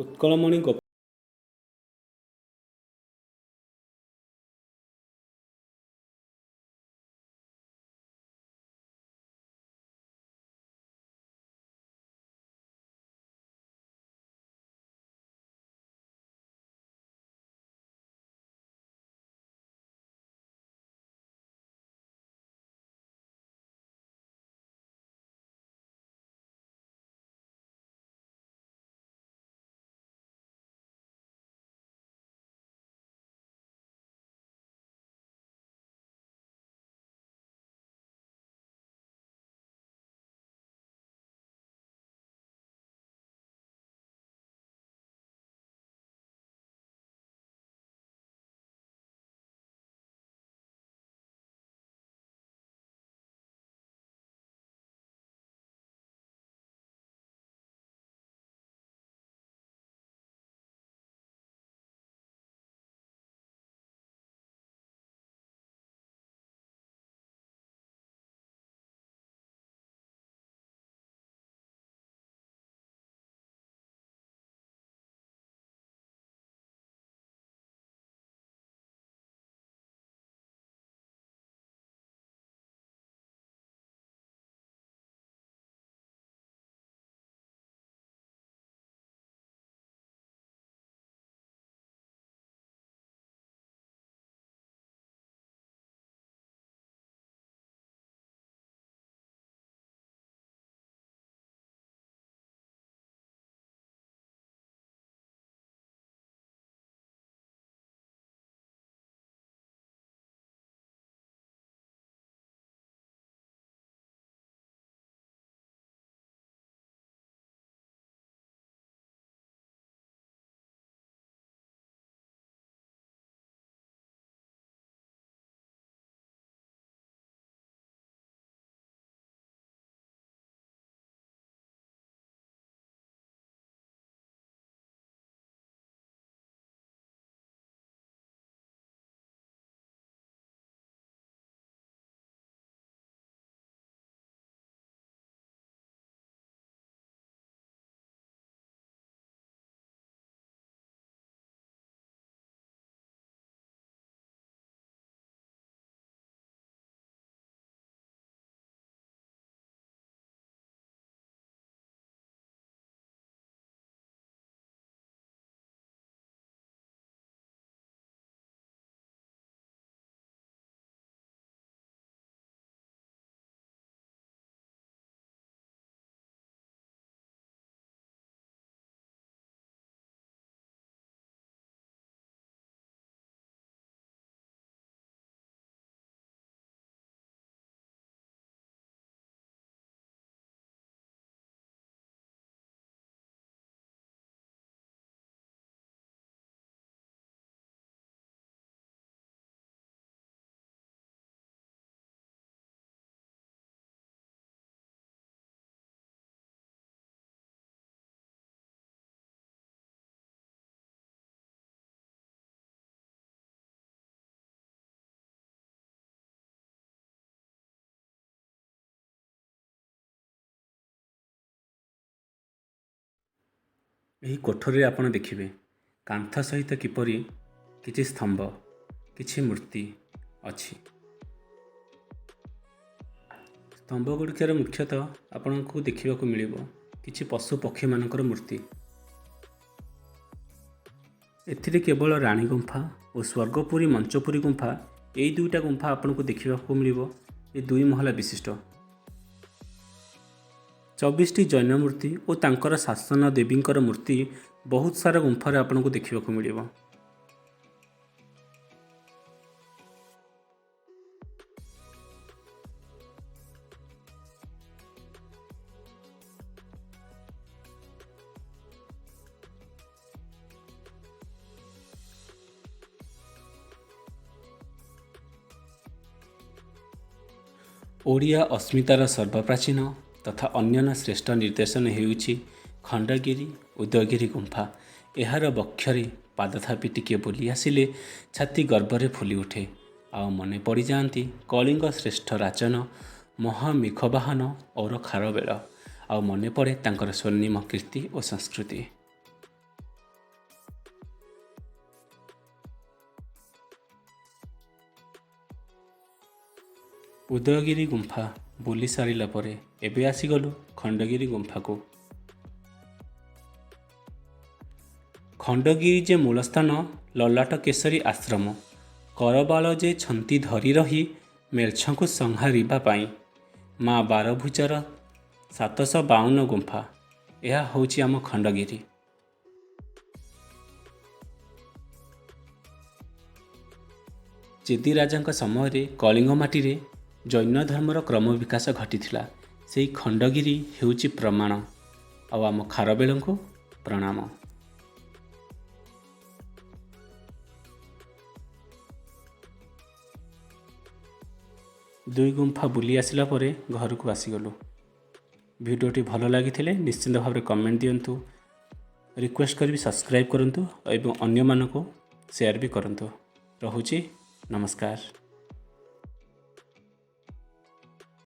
ଉତ୍କଳମଣି ଏହି କୋଠରୀରେ ଆପଣ ଦେଖିବେ କାନ୍ଥ ସହିତ କିପରି କିଛି ସ୍ତମ୍ଭ, କିଛି ମୂର୍ତ୍ତି ଅଛି। ସ୍ତମ୍ଭ ଗୁଡ଼ିକରେ ମୁଖ୍ୟତଃ ଆପଣଙ୍କୁ ଦେଖିବାକୁ ମିଳିବ କିଛି ପଶୁ ପକ୍ଷୀମାନଙ୍କର ମୂର୍ତ୍ତି। ଏଥିରେ କେବଳ ରାଣୀ ଗୁମ୍ଫା ଓ ସ୍ୱର୍ଗପୁରୀ ମଞ୍ଚପୁରୀ ଗୁମ୍ଫା ଏହି ଦୁଇଟା ଗୁମ୍ଫା ଆପଣଙ୍କୁ ଦେଖିବାକୁ ମିଳିବ। ଏ ଦୁଇ ମହଲା ବିଶିଷ୍ଟ 24ଟି ଜୈନ ମୂର୍ତ୍ତି ଓ ତାଙ୍କର ଶାସନ ଦେବୀଙ୍କର ମୂର୍ତ୍ତି ବହୁତ ସାରା ଗୁମ୍ଫାରେ ଆପଣଙ୍କୁ ଦେଖିବାକୁ ମିଳିବ। ଓଡ଼ିଆ ଅସ୍ମିତାର ସର୍ବପ୍ରାଚୀନ ତଥା ଅନ୍ୟାନ୍ୟ ଶ୍ରେଷ୍ଠ ନିର୍ଦ୍ଦେଶନ ହେଉଛି ଖଣ୍ଡଗିରି ଉଦୟଗିରି ଗୁମ୍ଫା। ଏହାର ବକ୍ଷରେ ପାଦ ଥାପି ଟିକିଏ ବୁଲି ଆସିଲେ ଛାତି ଗର୍ବରେ ଫୁଲି ଉଠେ ଆଉ ମନେ ପଡ଼ିଯାଆନ୍ତି କଳିଙ୍ଗ ଶ୍ରେଷ୍ଠ ରାଜନ ମହାମେଘବାହନ ଔର ଖାରବେଳ, ଆଉ ମନେ ପଡ଼େ ତାଙ୍କର ସ୍ୱର୍ଣ୍ଣିମ କୀର୍ତ୍ତି ଓ ସଂସ୍କୃତି। ଉଦୟଗିରି ଗୁମ୍ଫା ବୁଲି ସାରିଲା ପରେ ଏବେ ଆସିଗଲୁ ଖଣ୍ଡଗିରି ଗୁମ୍ଫାକୁ। ଖଣ୍ଡଗିରି ଯେ ମୂଳ ସ୍ଥାନ ଲଲାଟ କେଶରୀ ଆଶ୍ରମ, କରବାଳ ଯେ ଛନ୍ତି ଧରି ରହି ମେଲ୍ଛଙ୍କୁ ସଂହାରିବା ପାଇଁ। ମା ବାରଭୁଜାର 752 ଗୁମ୍ଫା, ଏହା ହେଉଛି ଆମ ଖଣ୍ଡଗିରି। ଚେଦି ରାଜାଙ୍କ ସମୟରେ କଳିଙ୍ଗ ମାଟିରେ ଜୈନ ଧର୍ମର କ୍ରମ ବିକାଶ ଘଟିଥିଲା। ସେହି ଖଣ୍ଡଗିରି ହେଉଛି ପ୍ରମାଣ। ଆଉ ଆମ ଖାରବେଳଙ୍କୁ ପ୍ରଣାମ। ଦୁଇ ଗୁମ୍ଫା ବୁଲି ଆସିଲା ପରେ ଘରକୁ ଆସିଗଲୁ। ଭିଡ଼ିଓଟି ଭଲ ଲାଗିଥିଲେ ନିଶ୍ଚିନ୍ତ ଭାବରେ କମେଣ୍ଟ ଦିଅନ୍ତୁ। ରିକ୍ୱେଷ୍ଟ କରିବି ସବସ୍କ୍ରାଇବ୍ କରନ୍ତୁ ଏବଂ ଅନ୍ୟମାନଙ୍କୁ ସେୟାର ବି କରନ୍ତୁ। ରହୁଛି, ନମସ୍କାର।